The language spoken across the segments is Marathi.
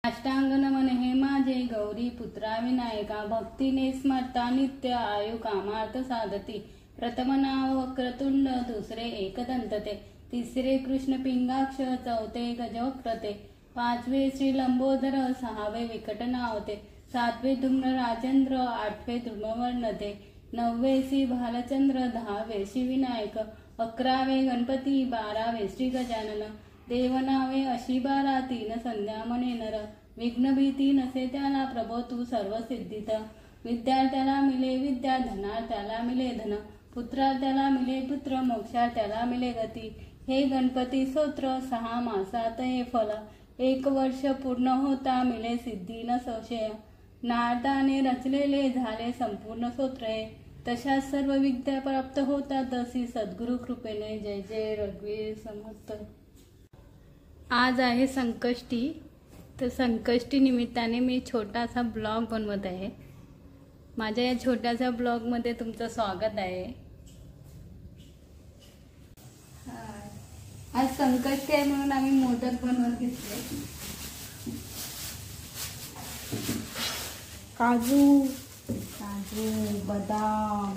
अष्टांग नमन हे माझे गौरी पुत्रा विनायका, भक्तीने स्मरता नित्य आयु कामार्थ साधती। प्रथम नाव वक्रतुंड, दुसरे एकदंतते, तिसरे कृष्ण पिंगाक्ष, चौथे गजवक्रते, पाचवे श्री लंबोदर, सहावे विकट नावते, सातवे धूम्र राजेंद्र, आठवे धूम्रवर्णते, नववे श्री भालचंद्र, दहावे श्री विनायक, अकरावे गणपती, बारावे श्री गजानन। देवनावे अशी बारा, तीन संध्या म्हणे नर, विघ्न भीती नसे त्याला, प्रभो तू सर्व सिद्धीत। विद्यार्थ्याला मिले विद्या, धनार्थ्याला मिले धन, पुत्रार्थ्याला मिले पुत्र, मोक्षार्थ्याला मिले गती। हे गणपती स्तोत्र, 6 मासात हे फल, 1 वर्ष पूर्ण होता मिले सिद्धी न संशय। नारदाने रचलेले झाले संपूर्ण स्तोत्र हे, तशा सर्व विद्या प्राप्त होतात तशी सद्गुरु कृपेने। जय जय रघुवीर समर्थ। आज आहे संकष्टी, तर संकष्टी निमित्ताने मी छोटासा ब्लॉग बनवत आहे। माझ्या या छोट्याशा ब्लॉगमध्ये तुमचं स्वागत आहे। आज संकष्टी आहे म्हणून आम्ही मोदक बनवून घेतले। काजू बदाम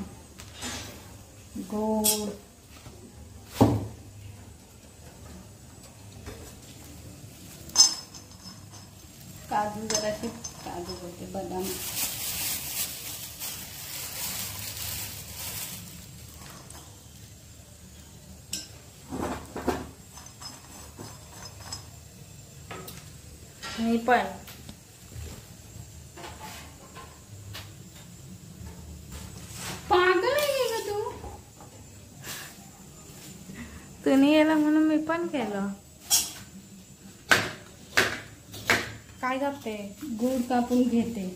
गोड काजू जरासे काजू बोलते बदाम हे पण पागल आहे का तू नाही याला म्हणून मी पण केलं। काय करते? गुड कापून घेते।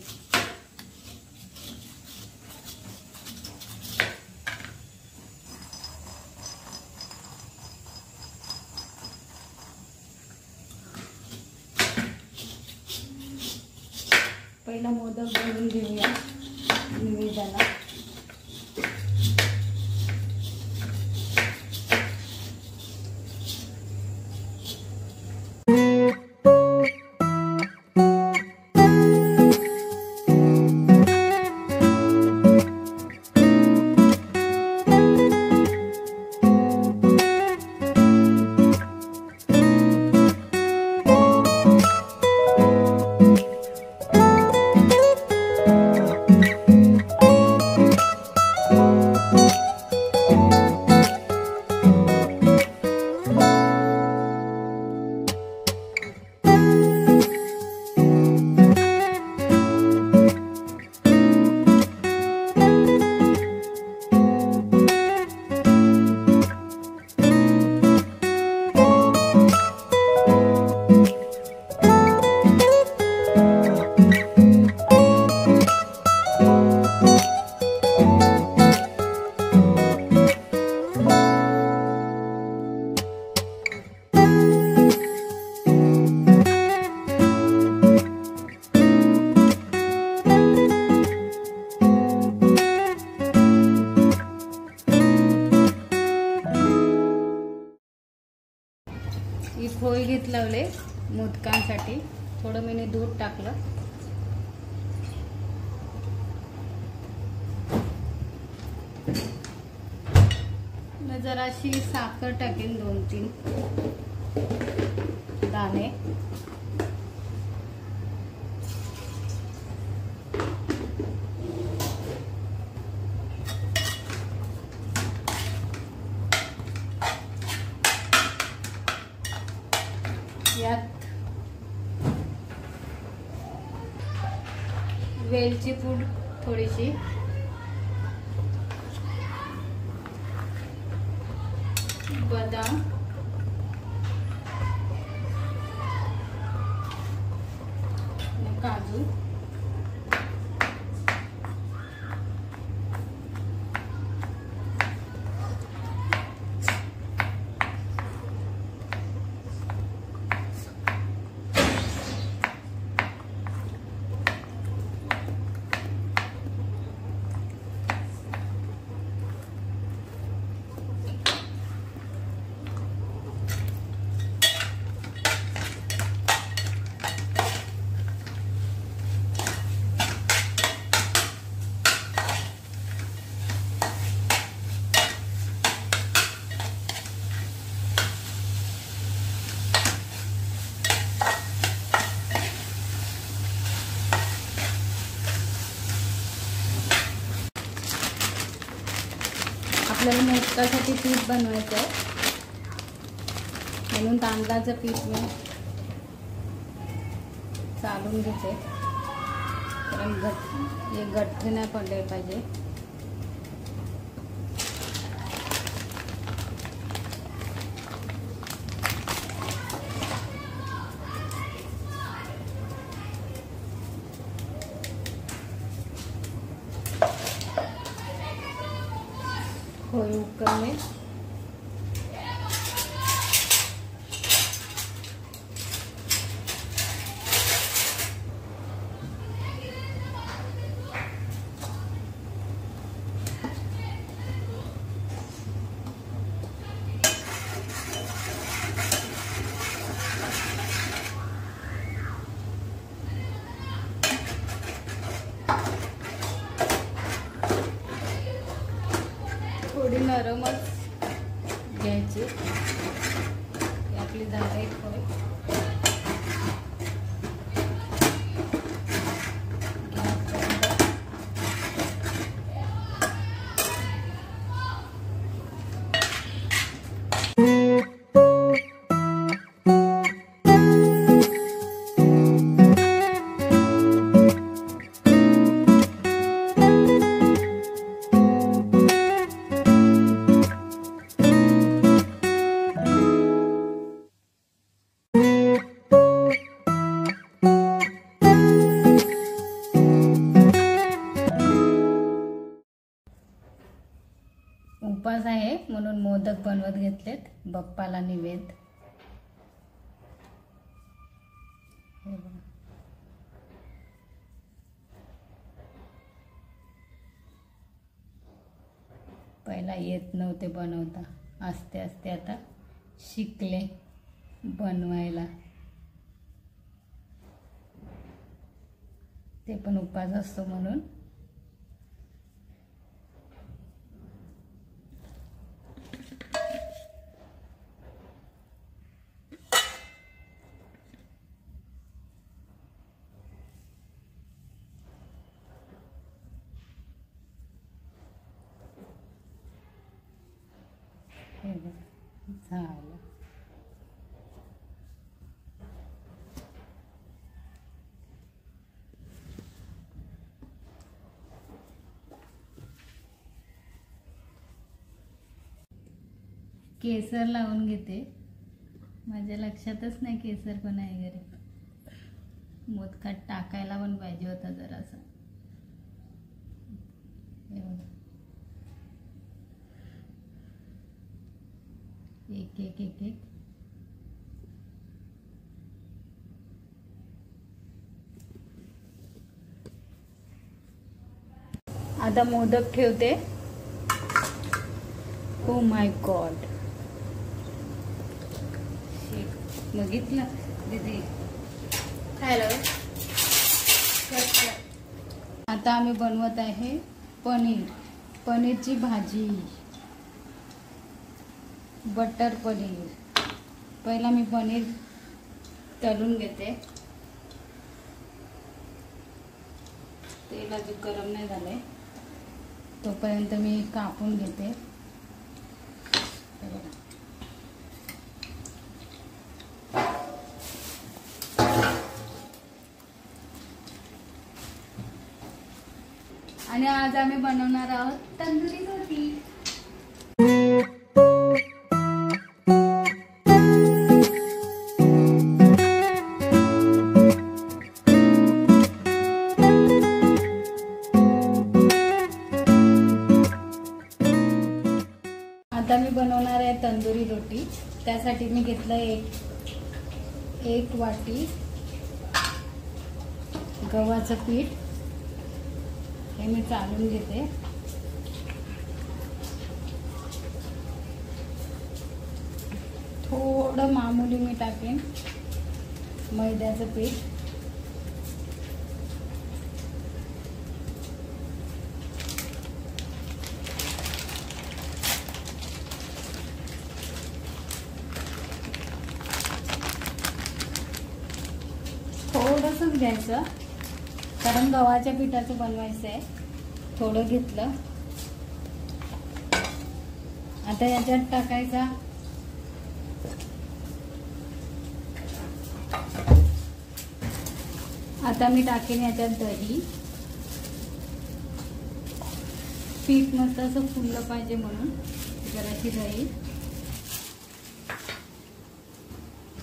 पहिला मोदक बनवून घेऊया निवेदाला। पोळी घेत लावले मोदकांसाठी, थोडं मी दूध टाकलं। जराशी साखर टाकेन, 2-3 दाणे। यात वेलची पूड थोडीशी, बदाम, काजू, आपल्याला मोदकासाठी पीठ बनवायचं आहे, म्हणून तांदळाचं पीठ मी चालून घेते, कारण गठ्ठे नाही पडले पाहिजे. पोळी उकळले. थोडी नरमच घ्यायची. आपली झाली पोळी. उपास आहे म्हणून मोदक बनवत घेतलेत बाप्पाला निवेद. पहिला येत नव्हते बनवता, आस्ते आस्ते आता शिकले बनवायला. ते पण उपास असतो म्हणून. झालं. केसर लावून घेते. माझ्या लक्षातच नाही केसर पण आहे घरी. मोदकात टाकायला पण पाहिजे होता जरासा. एक एक एक एक आता मोदक ठेवते. ओ माय गॉड, बघितलं दीदी. हॅलो. आता आम्ही बनवत आहे पनीरची भाजी, बटर पनीर. पहिला मी पनीर तळून घेते. तेल अजून गरम नाही झाले तोपर्यंत मी कापून घेते. आणि आज आम्ही बनवणार आहोत तंदुरी रोटी. आता मी बनवणार आहे तंदुरी रोटी. त्यासाठी मी घेतलं एक वाटी गव्हाचं पीठ. हे मी चालून घेते. थोडं मामूली मी टाकेन मैद्याचं पीठ. थोडंसंच घ्यायचं कारण गव्हाच्या पिठाचं बनवायचं आहे. थोडं घेतलं. आता याच्यात टाकायचा आता मी टाकेन याच्यात दही. पीठ मस्त असं फुललं पाहिजे म्हणून जराशी दही,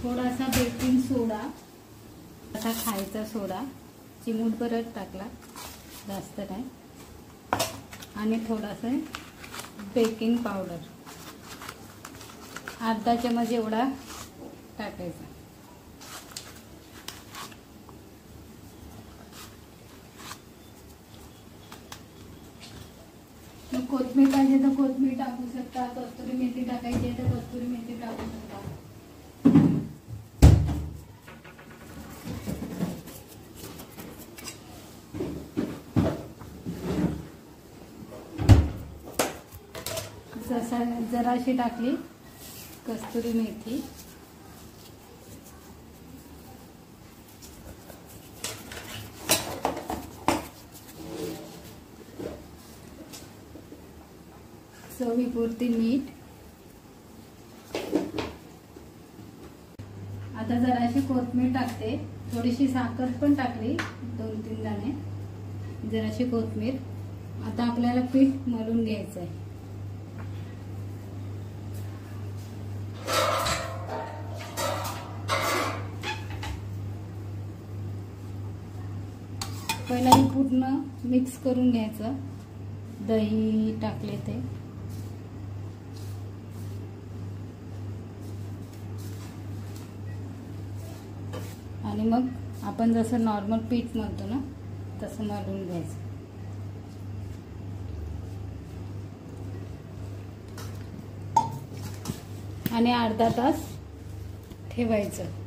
थोडासा बेकिंग सोडा, आता खायचा सोडा चिमूटभरच टाकला, जास्त नाही, आणि थोडासा बेकिंग पावडर अर्धा चमच एवढा टाकायचा. कोथिंबीर पाहिजे तर कोथिंबीर टाकू शकता, कस्तुरी मेथी टाकायची आहे तर कस्तुरी मेथी टाकू शकता. जराशी टाकली कस्तुरी मेथी. चवीपुरती मीठ. आता जराशी कोथिंबीर टाकते, थोडीशी साखर पण टाकली 2-3 दाणे, जराशी कोथिंबीर. आता आपल्याला पीठ मळून घ्यायचं आहे. पहिला हे पूर्ण मिक्स करून घ्यायचं. दही टाकले ते, आणि मग आपण जसं नॉर्मल पीठ मळतो ना तसं मळून घ्यायचं. आणि अर्धा तास ठेवायचं.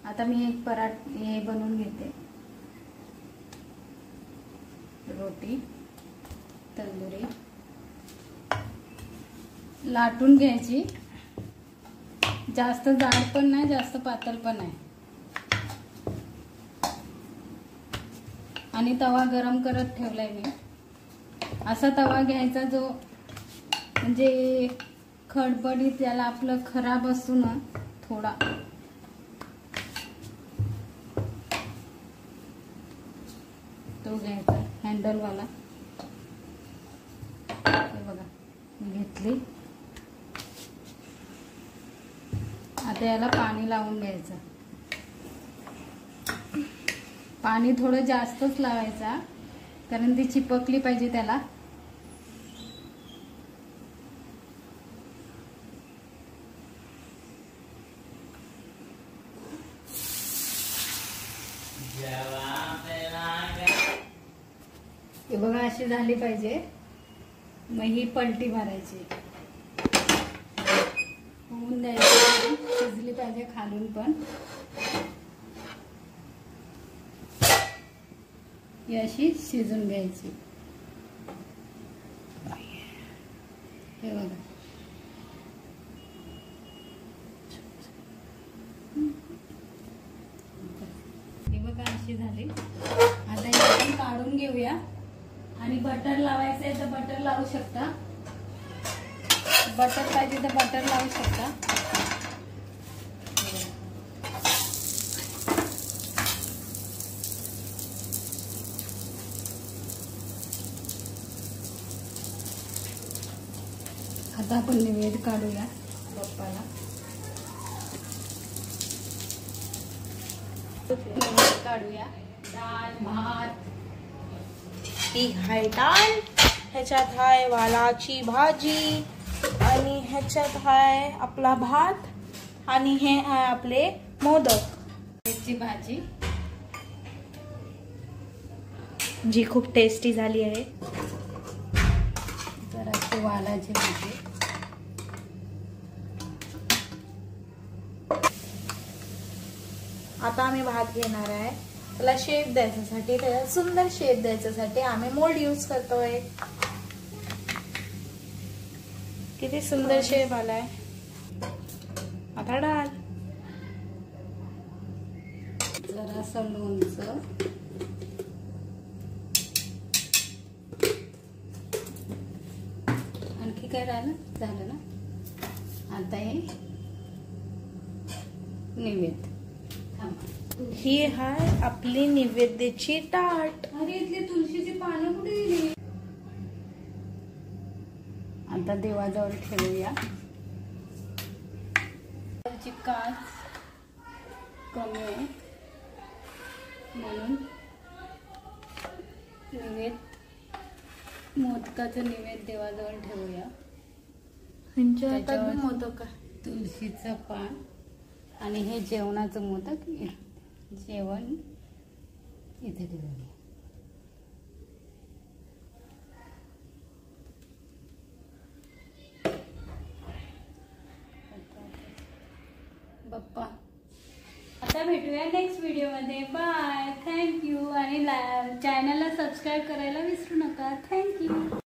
आता मी एक हे बनवून घेते, रोटी तंदुरी. लाटून घ्यायची, जास्त जाड पण नाही जास्त पातळ पण नाही. आणि तवा गरम करत ठेवलाय मी. असा तवा घ्यायचा जो म्हणजे खडबडीत, त्याला आपलं खराब असतो ना थोडा, तो घ्यायचा हँडलवाला. हे बघा मी घेतली. आता याला पाणी लावून घ्यायचं. पाणी थोडं जास्तच लावायचा कारण ती चिपकली पाहिजे त्याला. हे बघा अशी झाली पाहिजे. मग ही पलटी मारायची, होऊन द्यायची. शिजली पाहिजे खालून पण. ही अशी शिजून घ्यायची. हे बघा अशी झाली. आता हे आपण काढून घेऊया. आणि बटर लावायचं आहे तर बटर लावू शकता, बटर पाहिजे तर बटर लावू शकता. आता आपण नैवेद्य काढूया बाप्पाला. नैवेद्य काढूया. डाळ भात, ही आहे डाळ, ह्याच्यात आहे वालाची भाजी, आणि ह्याच्यात आहे आपला भात, आणि हे आहे आपले मोदक. ह्याची भाजी जी खूप टेस्टी झाली आहे. जराशी वालाची भाजी. आता आम्ही भात घेणार आहे. त्याला शेप द्यायच्यासाठी, त्याला सुंदर शेप द्यायच्यासाठी आम्ही मोल्ड यूज करतोय. किती सुंदर शेप आलाय. आता डाळ, जरासं लोणचं, आणखी काय राहिलं? झालं ना. आता हे नैवेद्य. ही आहे आपली नैवेद्याची ताट. अरे इथली तुळशीची पानं कुठे गेली? आता देवाजवळ ठेवूया. काच कमी आहे म्हणून नैवेद्य, मोदकाचं नैवेद्य देवाजवळ ठेवूया. ह्यांच्या मोदक तुळशीचं पान आणि हे जेवणाचं मोदक. जेवण इथे ठेवूया. बाप्पा. आता भेटूया नेक्स्ट व्हिडिओमध्ये. बाय. थँक्यू. आणि चॅनलला सबस्क्राईब करायला विसरू नका. थँक्यू.